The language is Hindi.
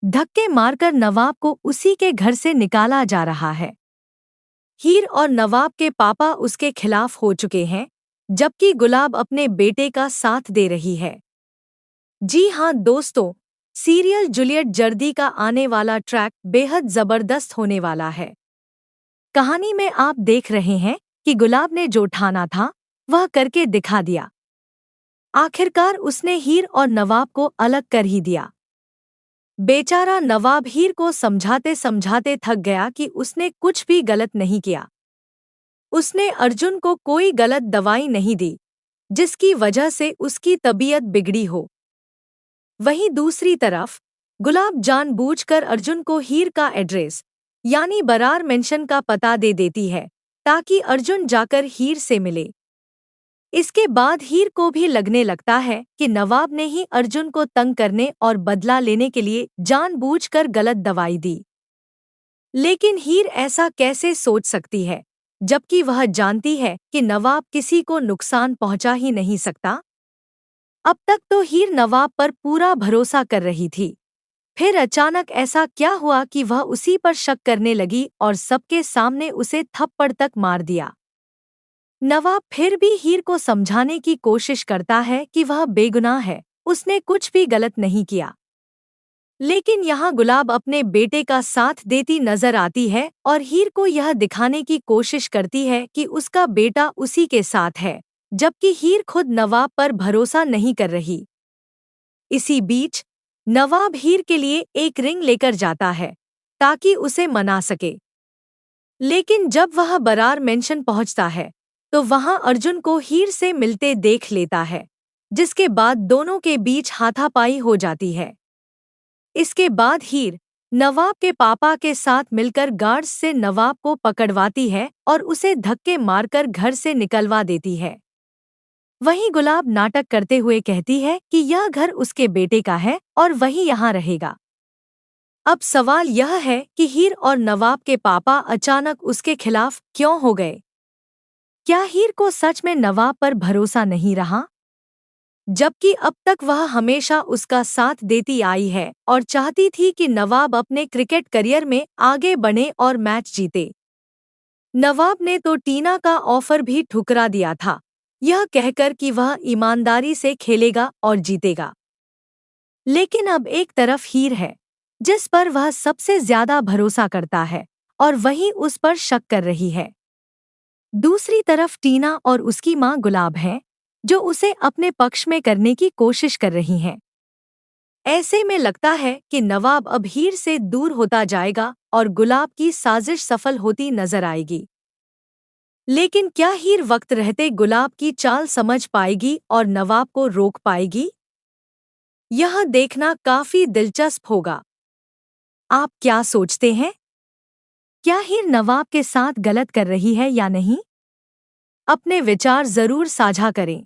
धक्के मारकर नवाब को उसी के घर से निकाला जा रहा है। हीर और नवाब के पापा उसके खिलाफ हो चुके हैं, जबकि गुलाब अपने बेटे का साथ दे रही है। जी हाँ दोस्तों, सीरियल जूलियट जर्दी का आने वाला ट्रैक बेहद जबरदस्त होने वाला है। कहानी में आप देख रहे हैं कि गुलाब ने जो ठाना था वह करके दिखा दिया। आखिरकार उसने हीर और नवाब को अलग कर ही दिया। बेचारा नवाब हीर को समझाते समझाते थक गया कि उसने कुछ भी गलत नहीं किया। उसने अर्जुन को कोई गलत दवाई नहीं दी, जिसकी वजह से उसकी तबीयत बिगड़ी हो। वहीं दूसरी तरफ गुलाब जानबूझकर अर्जुन को हीर का एड्रेस यानी बरार मेंशन का पता दे देती है, ताकि अर्जुन जाकर हीर से मिले। इसके बाद हीर को भी लगने लगता है कि नवाब ने ही अर्जुन को तंग करने और बदला लेने के लिए जानबूझकर गलत दवाई दी। लेकिन हीर ऐसा कैसे सोच सकती है, जबकि वह जानती है कि नवाब किसी को नुकसान पहुंचा ही नहीं सकता। अब तक तो हीर नवाब पर पूरा भरोसा कर रही थी, फिर अचानक ऐसा क्या हुआ कि वह उसी पर शक करने लगी और सबके सामने उसे थप्पड़ तक मार दिया। नवाब फिर भी हीर को समझाने की कोशिश करता है कि वह बेगुनाह है, उसने कुछ भी गलत नहीं किया। लेकिन यहाँ गुलाब अपने बेटे का साथ देती नजर आती है और हीर को यह दिखाने की कोशिश करती है कि उसका बेटा उसी के साथ है, जबकि हीर खुद नवाब पर भरोसा नहीं कर रही। इसी बीच नवाब हीर के लिए एक रिंग लेकर जाता है, ताकि उसे मना सके। लेकिन जब वह बरार मेंशन पहुंचता है, तो वहां अर्जुन को हीर से मिलते देख लेता है, जिसके बाद दोनों के बीच हाथापाई हो जाती है। इसके बाद हीर नवाब के पापा के साथ मिलकर गार्ड्स से नवाब को पकड़वाती है और उसे धक्के मारकर घर से निकलवा देती है। वहीं गुलाब नाटक करते हुए कहती है कि यह घर उसके बेटे का है और वही यहाँ रहेगा। अब सवाल यह है कि हीर और नवाब के पापा अचानक उसके खिलाफ क्यों हो गए? क्या हीर को सच में नवाब पर भरोसा नहीं रहा, जबकि अब तक वह हमेशा उसका साथ देती आई है और चाहती थी कि नवाब अपने क्रिकेट करियर में आगे बढ़े और मैच जीते? नवाब ने तो टीना का ऑफर भी ठुकरा दिया था, यह कहकर कि वह ईमानदारी से खेलेगा और जीतेगा। लेकिन अब एक तरफ हीर है, जिस पर वह सबसे ज्यादा भरोसा करता है, और वहीं उस पर शक कर रही है। दूसरी तरफ टीना और उसकी मां गुलाब हैं, जो उसे अपने पक्ष में करने की कोशिश कर रही हैं। ऐसे में लगता है कि नवाब अब हीर से दूर होता जाएगा और गुलाब की साजिश सफल होती नजर आएगी। लेकिन क्या हीर वक्त रहते गुलाब की चाल समझ पाएगी और नवाब को रोक पाएगी? यह देखना काफी दिलचस्प होगा। आप क्या सोचते हैं? क्या हीर नवाब के साथ गलत कर रही है या नहीं? अपने विचार जरूर साझा करें।